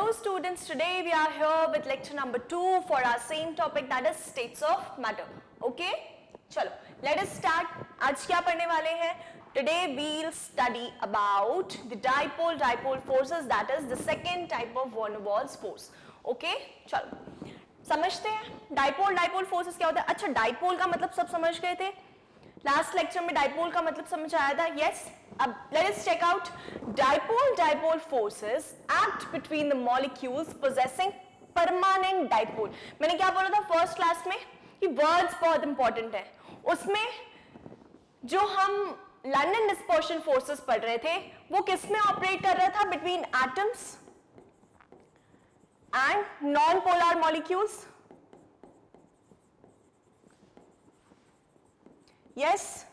Hello students, today we are here with lecture number 2 for our same topic, that is states of matter. Okay? चलो, let us start. आज क्या पढ़ने वाले हैं? Today we'll study about the dipole forces, that is the second type of van der Waals force. Okay? चलो, समझते हैं dipole forces क्या होता है? अच्छा, dipole का मतलब सब समझ गए थे? लास्ट लेक्चर में डाइपोल का मतलब समझ आया था? यस. अब let us check out. Dipole forces act between the molecules possessing permanent dipole. मैंने क्या बोला था फर्स्ट क्लास में कि वर्ड्स बहुत इंपॉर्टेंट है. उसमें जो हम लंदन डिस्पर्शन फोर्सेस पढ़ रहे थे वो किस में ऑपरेट कर रहा था? Between atoms and non polar molecules. Yes,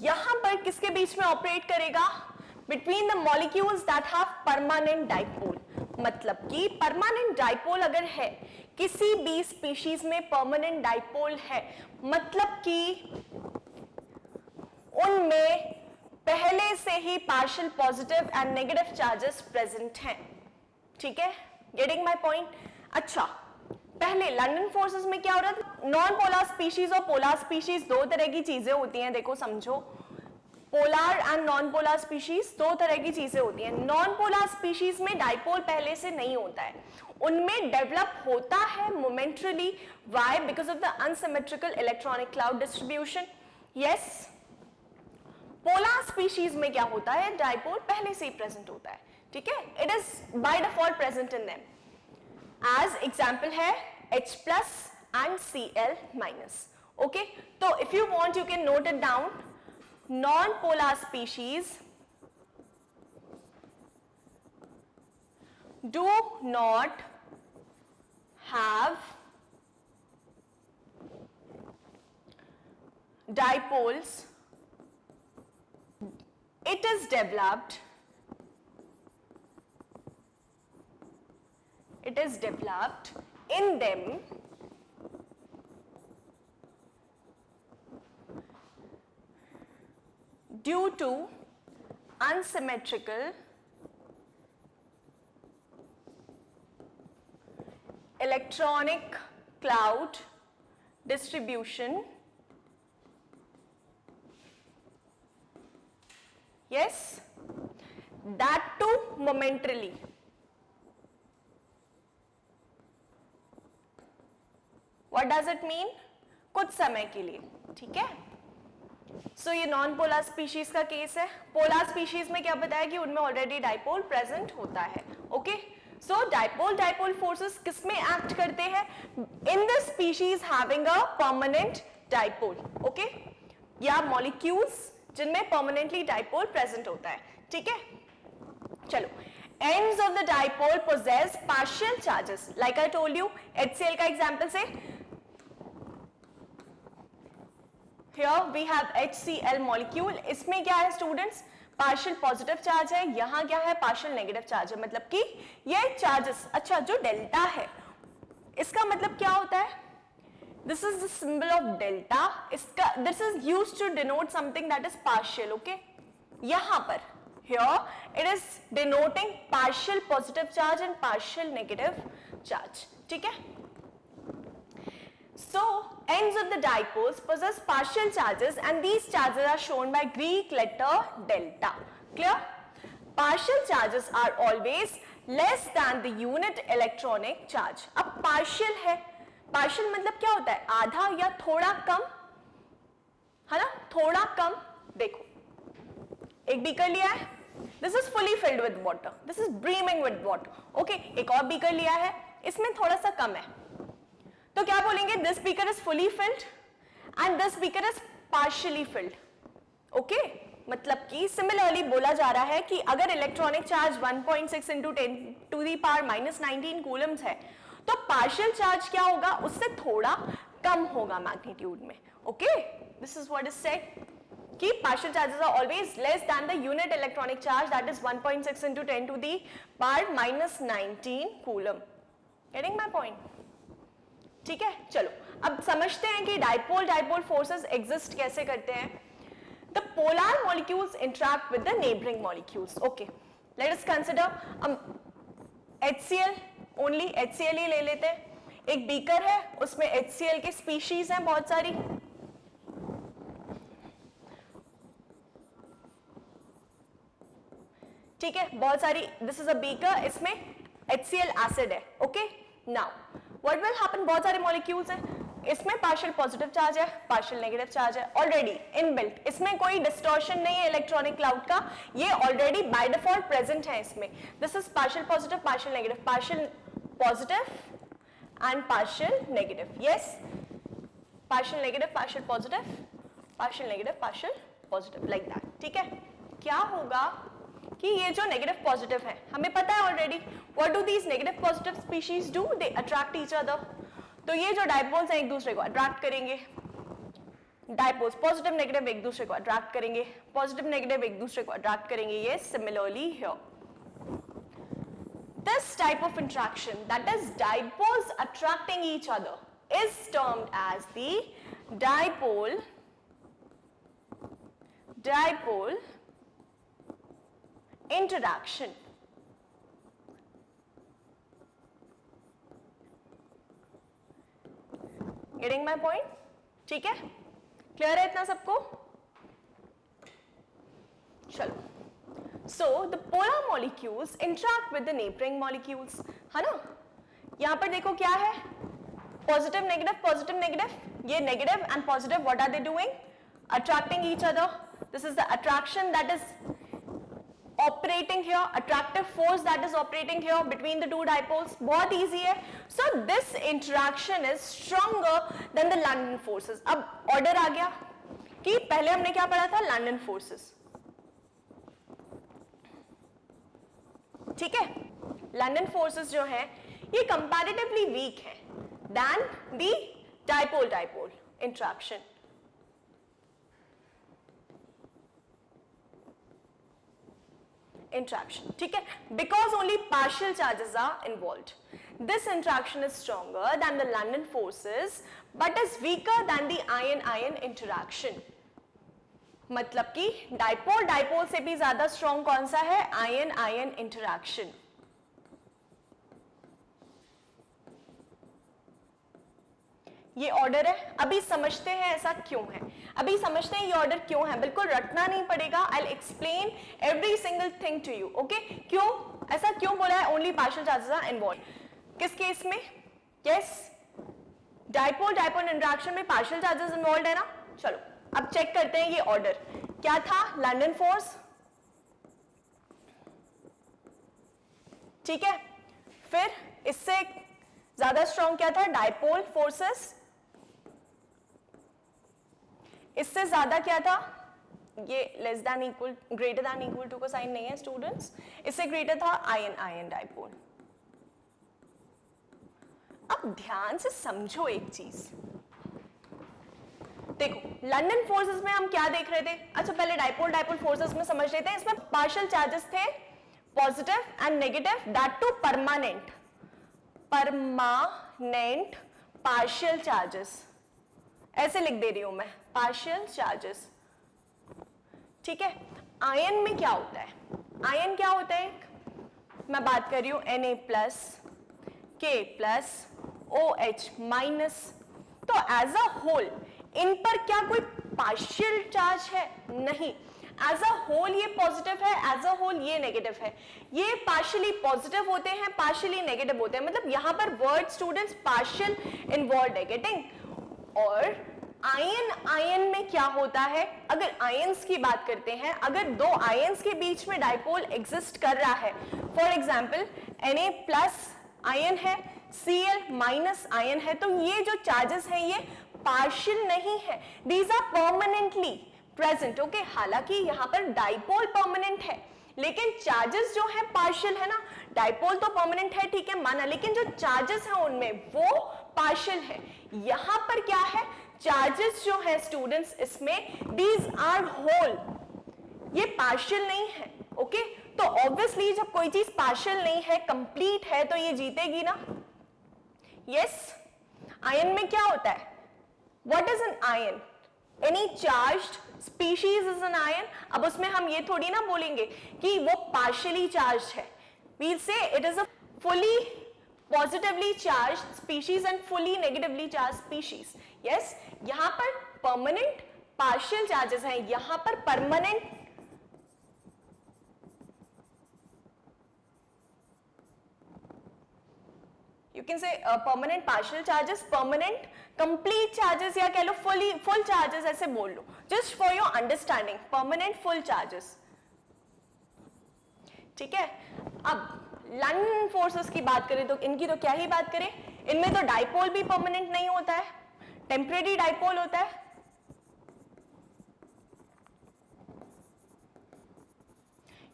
यहां पर किसके बीच में ऑपरेट करेगा? Between the molecules that have permanent dipole. मतलब कि परमानेंट डाइपोल अगर है, किसी भी स्पीशीज में परमानेंट डाइपोल है, मतलब कि उनमें पहले से ही partial positive and negative charges present हैं. ठीक है, गेटिंग माय पॉइंट? अच्छा, पहले लंदन फोर्सेस में क्या हो रहा था? नॉन पोलर स्पीशीज और पोलर स्पीशीज दो तरह की चीजें होती हैं. देखो समझो, polar and non polar species दो तरह की चीजें होती हैं. नॉन पोलर स्पीशीज में डाइपोल पहले से नहीं होता है, उनमें डेवलप होता है momentarily. Why? Because of the unsymmetrical electronic cloud distribution. Yes, polar species में क्या होता है? डाइपोल पहले से ही प्रेजेंट होता है. ठीक है, it is by default present in them. As example है H plus and Cl minus. Okay, so if you want you can note it down. Non-polar species do not have dipoles. It is developed in them due to unsymmetrical electronic cloud distribution. Yes, that too momentarily. What does it mean? कुछ समय के लिए. ठीक है, सो ये non polar species का case है. Polar species में क्या बताया कि उनमें ऑलरेडी डाइपोल प्रेजेंट होता है. ओके, सो डाइपोल फोर्सेस किस में एक्ट करते हैं? In the species having a permanent dipole. Okay, या मॉलिक्यूल्स जिनमें परमानेंटली डाइपोल प्रेजेंट होता है. ठीक है, चलो. Ends of the dipole possess partial charges. Like I told you, HCl का एग्जाम्पल से Here we have HCl molecule. इसमें क्या है स्टूडेंट्स? पार्शियल पॉजिटिव चार्ज है. यहाँ क्या है? पार्शियल नेगेटिव चार्ज है. मतलब कि ये चार्जेस, अच्छा जो डेल्टा है इसका मतलब क्या होता है? This is the symbol of delta. इसका this is used to denote something that is partial. Okay, यहाँ पर here it is denoting partial positive charge and partial negative charge. ठीक है, so ends of the dipoles possess partial charges and these charges are shown by Greek letter delta. Clear? Partial charges are always less than the unit electronic charge. अब partial है, partial मतलब क्या होता है? आधा या थोड़ा कम, है ना? थोड़ा कम. देखो, एक बीकर लिया है, this is fully filled with water, this is brimming with water. Okay, एक और बीकर लिया है, इसमें थोड़ा सा कम है, तो क्या बोलेंगे? This beaker is fully filled and this beaker is partially field. Okay, मतलब कि सिमिलरली बोला जा रहा है कि अगर इलेक्ट्रॉनिक चार्ज 1.6 इंटू 10⁻⁻19 कूलम्स है, तो पार्शियल चार्ज क्या होगा? उससे थोड़ा कम होगा मैग्नीट्यूड में. Okay, this is what is said कि partial charges are always less than the unit electronic charge, that is 1.6 into 10⁻⁻19 coulomb. Getting my point? ठीक है, चलो अब समझते हैं कि डाइपोल फोर्सेस एग्जिस्ट कैसे करते हैं. The polar molecules interact with the neighboring molecules. Okay, let us consider HCl, only HCl ही ले लेते हैं। एक बीकर है, उसमें HCl की स्पीशीज हैं बहुत सारी, ठीक है, बहुत सारी। दिस इज अ बीकर, इसमें HCl एसिड है, okay. Now what will happen, बहुत सारे मॉलिक्यूल्स हैं, इसमें पार्शियल पॉजिटिव चार्ज है, पार्शियल नेगेटिव चार्ज है, ऑलरेडी इनबिल्ट, इसमें कोई डिस्टॉर्शन नहीं है इलेक्ट्रॉनिक क्लाउड का, ये ऑलरेडी बाय डिफॉल्ट प्रेजेंट है इसमें। This is partial positive, partial negative, partial positive and partial negative, yes, partial negative, partial positive, partial negative, partial positive, like that, ठीक है। क्या होगा कि ये जो नेगेटिव पॉजिटिव है, हमें पता है already, what do these negative positive species do, they attract each other. तो ये जो डायपोल्स हैं एक दूसरे को अट्रैक्ट करेंगे, डायपोल्स पॉजिटिव नेगेटिव एक दूसरे को अट्रैक्ट करेंगे, पॉजिटिव नेगेटिव एक दूसरे को अट्रैक्ट करेंगे, ये similarly here. This type of interaction, that is dipoles attracting each other, is termed as the dipole interaction. Getting my point? ठीक है, क्लियर है इतना सबको? चलो, so the polar molecules interact with the neighboring molecules, है ना? यहाँ पर देखो क्या है, पॉजिटिव नेगेटिव, पॉजिटिव नेगेटिव, ये negative and positive, what are they doing? Attracting each other. This is the attraction that is operating here, attractive force that is operating here between the two dipoles. बहुत easy है. So this interaction is stronger than the London forces. अब order आ गया कि पहले हमने क्या पढ़ा था, London forces, ठीक है। लंडन फोर्सेस जो है ये कंपैरेटिवली वीक है than the dipole dipole interaction. ठीक है, because only partial charges are involved, this interaction is stronger than the London forces but is weaker than the ion ion interaction. मतलब कि dipole dipole से भी ज्यादा strong कौन सा है, आयन आयन इंटरैक्शन। ये ऑर्डर है, अभी समझते हैं ऐसा क्यों है, अभी समझते हैं ये ऑर्डर क्यों है, बिल्कुल रटना नहीं पड़ेगा, I will explain every single thing to you, okay. क्यों ऐसा क्यों बोला है, only partial charges are involve, किस केस में, यस, डाइपोल डाइपोल इंटरैक्शन में पार्शियल चार्जेस इन्वॉल्व है ना। चलो अब चेक करते हैं ये ऑर्डर क्या था, लंडन फोर्स, ठीक है, फिर इससे ज्यादा स्ट्रॉन्ग क्या था, डाइपोल फोर्सेस, इससे ज्यादा क्या था, ये less than equal greater than equal to का साइन नहीं है स्टूडेंट्स, इससे ग्रेटर था आयन आयन डाइपोल। अब ध्यान से समझो एक चीज, देखो लंडन फोर्सेस में हम क्या देख रहे थे, अच्छा पहले डाइपोल डाइपोल फोर्सेस में समझ लेते हैं। इसमें पार्शियल चार्जेस थे positive and negative, that too permanent, permanent partial charges, ऐसे लिख दे रही हूं मैं, पार्शियल चार्जेस, ठीक है। आयन में क्या होता है, आयन क्या होता है, मैं बात कर रही हूं Na plus K plus OH minus, तो एज अ होल इन पर क्या कोई पार्शियल चार्ज है, नहीं, एज अ होल ये पॉजिटिव है, एज अ होल ये नेगेटिव है, ये पार्शियली पॉजिटिव होते हैं, पार्शियली नेगेटिव होते हैं, मतलब यहां पर वर्ड स्टूडेंट्स पार्शियल इन्वॉल्व है, गेटिंग। और आयन आयन में क्या होता है, अगर आयंस की बात करते हैं, अगर दो आयंस के बीच में डाइपोल एग्जिस्ट कर रहा है, for example Na plus ion है, Cl माइनस आयन है, तो ये जो चार्जेस हैं ये पार्शियल नहीं है, these are permanently present, okay. हालांकि यहाँ पर डाइपोल परमानेंट है लेकिन चार्जेस जो है पार्शियल है ना, डाइपोल तो परमानेंट है, ठीक है माना, लेकिन जो चार्जेस है उनमें वो पार्शियल है। यहाँ पर क्या है, चार्जेस जो है स्टूडेंट्स इसमें दीज आर होल, ये पार्शियल नहीं है, ओके। तो ऑब्वियसली जब कोई चीज पार्शियल नहीं है, कंप्लीट है, तो ये जीतेगी ना, यस। आयन में क्या होता है, What is an ion? Any charged species is an ion. अब उसमें हम ये थोड़ी ना बोलेंगे कि वो partially charged है. We'll say it is a fully positively charged species and fully negatively charged species. Yes, यहां पर permanent partial charges हैं, यहां पर permanent you can say permanent partial charges, permanent complete charges या कह लो full charges ऐसे बोल लो, just for your understanding, permanent full charges. ठीक है, अब लंडन फोर्सेस की बात करें तो इनकी तो क्या ही बात करें, इनमें तो डाइपोल भी परमानेंट नहीं होता है, टेम्परेरी डाइपोल होता है.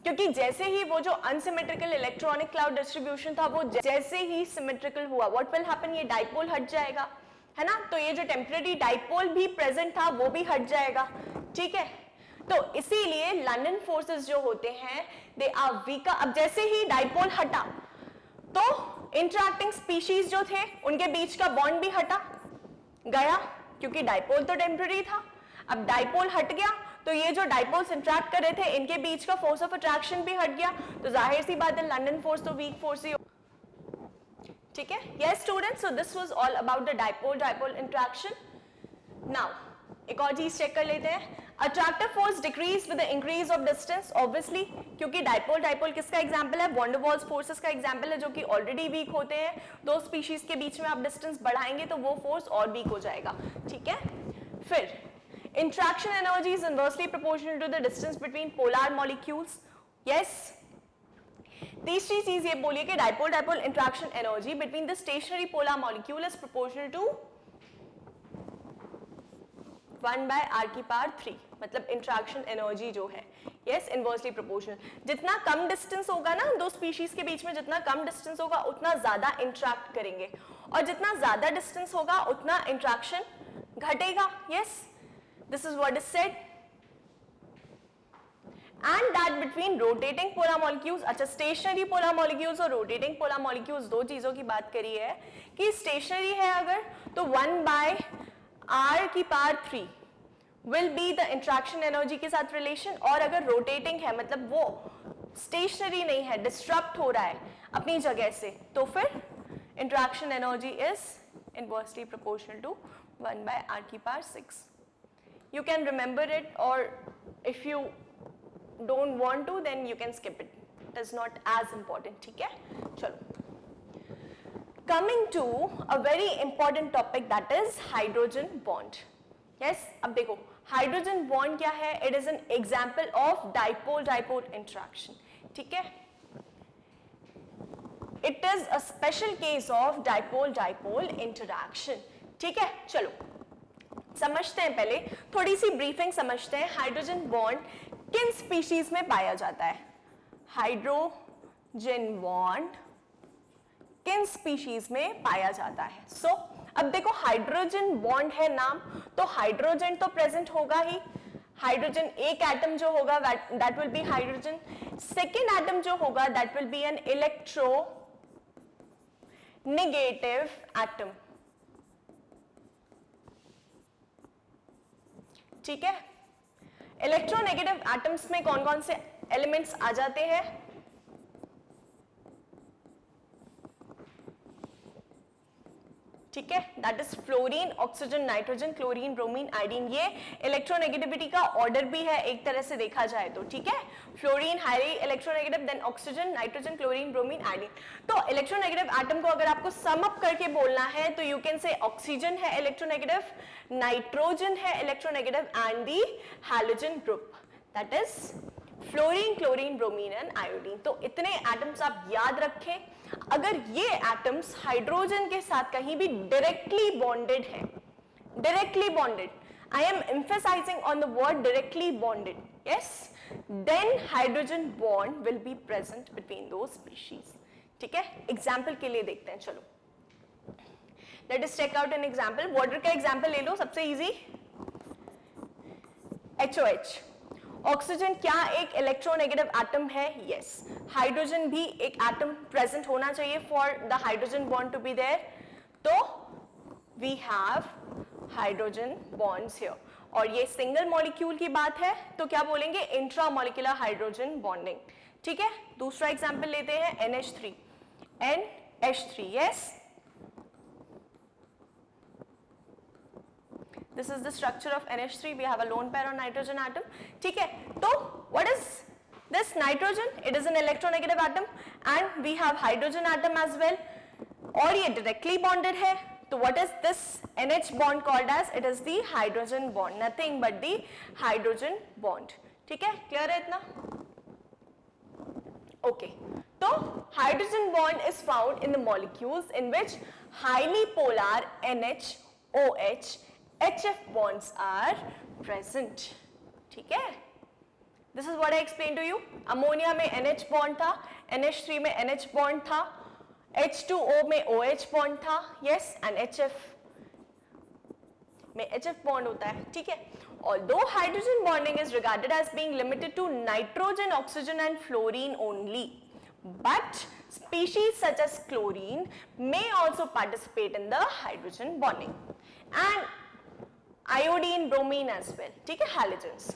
क्योंकि जैसे ही वो जो अनसिमेट्रिकल इलेक्ट्रॉनिक क्लाउड डिस्ट्रीब्यूशन था वो जैसे ही सिमेट्रिकल हुआ, व्हाट विल हैपन, ये डाइपोल हट जाएगा, है ना. तो ये जो टेम्परेरी डाइपोल भी प्रेजेंट था वो भी हट जाएगा. ठीक है, तो इसीलिए लंडन फोर्सेस जो होते हैं दे आर वीकर. अब जैसे ही डाइपोल हटा तो इंटरैक्टिंग स्पीशीज जो थे उनके बीच का बॉन्ड भी हटा गया, क्योंकि डाइपोल तो टेम्परेरी था. अब डाइपोल हट गया तो ये जो डाइपोल्स इंटरैक्ट कर रहे थे इनके बीच का फोर्स ऑफ अट्रैक्शन भी हट गया, तो जाहिर सी बात है लंडन फोर्स तो वीक फोर्स ही. ठीक है, yes students, so this was all about the dipole interaction. Now एक और चीज चेक कर लेते हैं. Attractive force decrease with the increase of distance, obviously क्योंकि डाइपोल किसका एग्जांपल है, वॉन डर वाल्स फोर्सेस का एग्जांपल है, जो कि ऑलरेडी वीक होते हैं. दो स्पीशीज के बीच में आप डिस्टेंस बढ़ाएंगे तो वो फोर्स और वीक हो जाएगा. ठीक है, फिर interaction energy is inversely proportional to the distance between polar molecules. Yes, तीसरी चीज ये बोलिए कि dipole interaction energy between the stationary polar molecule is proportional to 1/r⁻3, मतलब इंट्रैक्शन एनर्जी जो है, यस, इनवर्सली प्रोपोर्शनल. जितना कम डिस्टेंस होगा ना दो स्पीशीज के बीच में, जितना कम डिस्टेंस होगा उतना ज्यादा इंट्रैक्ट करेंगे, और जितना ज्यादा डिस्टेंस होगा उतना इंट्रैक्शन घटेगा. Yes, this is what is said. And that between rotating polar molecules, अच्छा stationary polar molecules और rotating polar molecules दो चीजों की बात करी है कि stationary है अगर तो 1/r⁻³ will be the interaction energy के साथ relation, और अगर rotating है मतलब वो stationary नहीं है, disrupt हो रहा है अपनी जगह से, तो फिर interaction energy is inversely proportional to 1/r⁻6. You can remember it, or if you don't want to then you can skip it. It is not as important. ठीक है, चलो. Coming to a very important topic, that is hydrogen bond. Yes, अब देखो hydrogen bond क्या है? It is an example of dipole interaction. ठीक है, it is a special case of dipole interaction. ठीक है, चलो समझते हैं, पहले थोड़ी सी ब्रीफिंग समझते हैं. हाइड्रोजन बॉन्ड किन स्पीशीज में पाया जाता है? हाइड्रोजन बॉन्ड किन स्पीशीज में पाया जाता है? सो अब देखो हाइड्रोजन बॉन्ड है नाम, तो हाइड्रोजन तो प्रेजेंट होगा ही. हाइड्रोजन एक एटम जो होगा that will be hydrogen. Second atom जो होगा that will be an electronegative atom. ठीक है, इलेक्ट्रोनेगेटिव एटम्स में कौन कौन से एलिमेंट्स आ जाते हैं? ठीक है, that is fluorine, oxygen, nitrogen, chlorine, bromine, iodine. ये इलेक्ट्रोनेगेटिविटी का ऑर्डर भी है एक तरह से देखा जाए तो. ठीक है, fluorine highly electronegative, then oxygen, nitrogen, chlorine, bromine, iodine. तो इलेक्ट्रोनेगेटिव एटम को अगर आपको सम अप करके बोलना है तो यू कैन से ऑक्सीजन है इलेक्ट्रोनेगेटिव, नाइट्रोजन है electronegative, and the halogen group that is fluorine, chlorine, bromine and iodine. तो इतने एटम्स आप याद रखें. अगर ये एटम्स हाइड्रोजन के साथ कहीं भी डायरेक्टली बॉन्डेड हैं, directly bonded, I am emphasizing on the word directly bonded, yes, then hydrogen bond will be present between दो स्पीशीज. ठीक है, एग्जाम्पल के लिए देखते हैं. चलो let us check out an example. Water का एग्जाम्पल ले लो, सबसे इजी. HOH. ऑक्सीजन क्या एक इलेक्ट्रोनेगेटिव एटम है? यस. हाइड्रोजन भी एक एटम प्रेजेंट होना चाहिए for the hydrogen bond to be there. तो we have hydrogen bonds here. और ये सिंगल मॉलिक्यूल की बात है तो क्या बोलेंगे? Intramolecular hydrogen bonding. ठीक है, दूसरा एग्जांपल लेते हैं NH3. NH3, yes. This is the structure of NH3. We have a lone pair on nitrogen atom. ठीक है, तो what is this nitrogen? It is an electronegative atom and we have hydrogen atom as well. और ये directly bonded है. तो what is this NH bond called as? It is the hydrogen bond. Nothing but the hydrogen bond. ठीक है, clear है इतना? Okay. So hydrogen bond is found in the molecules in which highly polar NH-OH HF bonds are present. ठीक है? This is what I explained to you. Ammonia में NH bond था, NH3 में NH bond था, H2O में OH bond था, yes, and HF में HF bond होता है. ठीक है? Although hydrogen bonding is regarded as being limited to nitrogen, oxygen and fluorine only, but species such as chlorine may also participate in the hydrogen bonding. And iodine, bromine as well. ठीक है, halogens.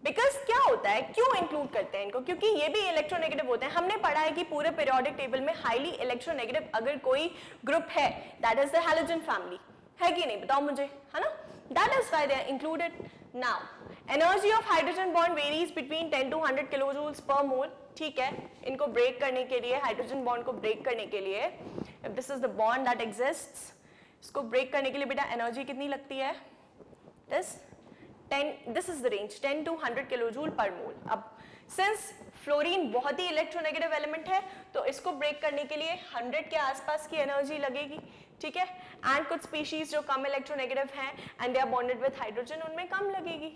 Because क्या होता है, क्यों include करते हैं इनको? क्योंकि ये भी इलेक्ट्रोनेगेटिव होते हैं. हमने पढ़ा है कि पूरे पीरियोडिक टेबल में हाईली इलेक्ट्रोनेगेटिव अगर कोई ग्रुप है, that is the halogen family. है कि नहीं, बताओ मुझे, है ना? That is why they are included. Now energy of hydrogen bond varies between 10 to 100 kilojoules per mole. ठीक है, इनको ब्रेक करने के लिए, हाइड्रोजन बॉन्ड को ब्रेक करने के लिए, if this is the bond that exists, इसको ब्रेक करने के लिए बेटा एनर्जी कितनी लगती है? This is the range 10 to 100 kilojoule पर मोल. अब सिंस फ्लोरीन बहुत ही इलेक्ट्रोनेगेटिव एलिमेंट है, तो इसको ब्रेक करने के लिए 100 के आसपास की एनर्जी लगेगी. ठीक है, एंड कुछ स्पीशीज जो कम इलेक्ट्रोनेगेटिव हैं and they are bonded with hydrogen, उनमें कम लगेगी,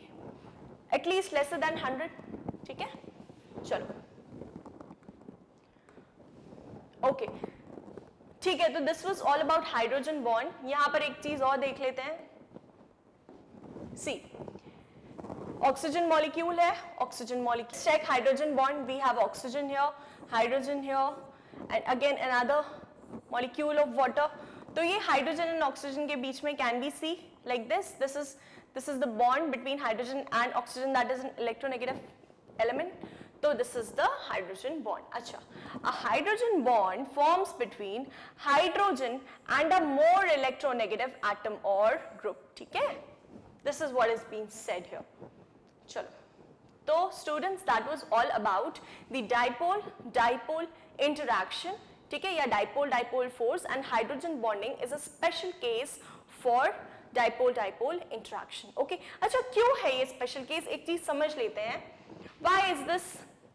एटलीस्ट लेसर देन 100. ठीक है, चलो ओके. ठीक है, तो this was all about hydrogen bond. यहां पर एक चीज और देख लेते हैं. See, oxygen molecule है, oxygen molecule. Check hydrogen bond. We have oxygen here, hydrogen here, and again another molecule of water. तो ये hydrogen and oxygen के बीच में can we see like this? This is the bond between hydrogen and oxygen, that is an electronegative element. So this is the hydrogen bond. अच्छा, a hydrogen bond forms between hydrogen and a more electronegative atom or group. ठीक है? This is what is being said here. चलो, तो students, that was all about the dipole interaction. ठीक है, या dipole force, and hydrogen bonding is a special case for dipole interaction. Okay, अच्छा क्यों है ये special case? एक चीज समझ लेते हैं. Why is this?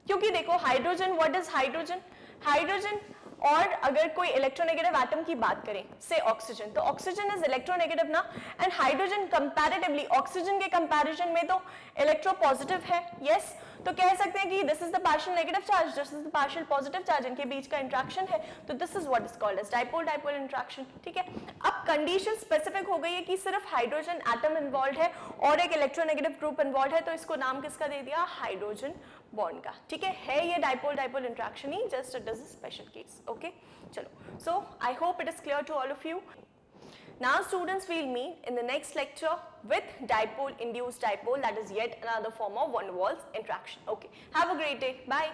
क्योंकि देखो hydrogen, what is hydrogen? Hydrogen और अगर कोई इलेक्ट्रोनेगेटिव एटम की बात करें, से ऑक्सीजन, तो ऑक्सीजन इज इलेक्ट्रोनेगेटिव ना, एंड हाइड्रोजन कंपैरेटिवली ऑक्सीजन के कंपैरिजन में तो इलेक्ट्रोपॉजिटिव है. यस, तो कह सकते हैं कि this is the partial negative charge, this is the partial positive charge, इनके बीच का इंट्रैक्शन है. तो this is what is called as dipole interaction. ठीक है, अब कंडीशन स्पेसिफिक हो गई है कि सिर्फ हाइड्रोजन एटम इन्वॉल्व है और एक इलेक्ट्रोनेगेटिव ग्रुप इन्वॉल्व है, तो इसको नाम किसका दे दिया? हाइड्रोजन बॉन्ड का. ठीक है ये डाइपोल इंट्रैक्शन ही, just it is a special case. Okay, चलो, so I hope it is clear to all of you. Now students, we'll meet in the next lecture with dipole induced dipole, that is yet another form of van der Waals interaction. Okay, have a great day. Bye.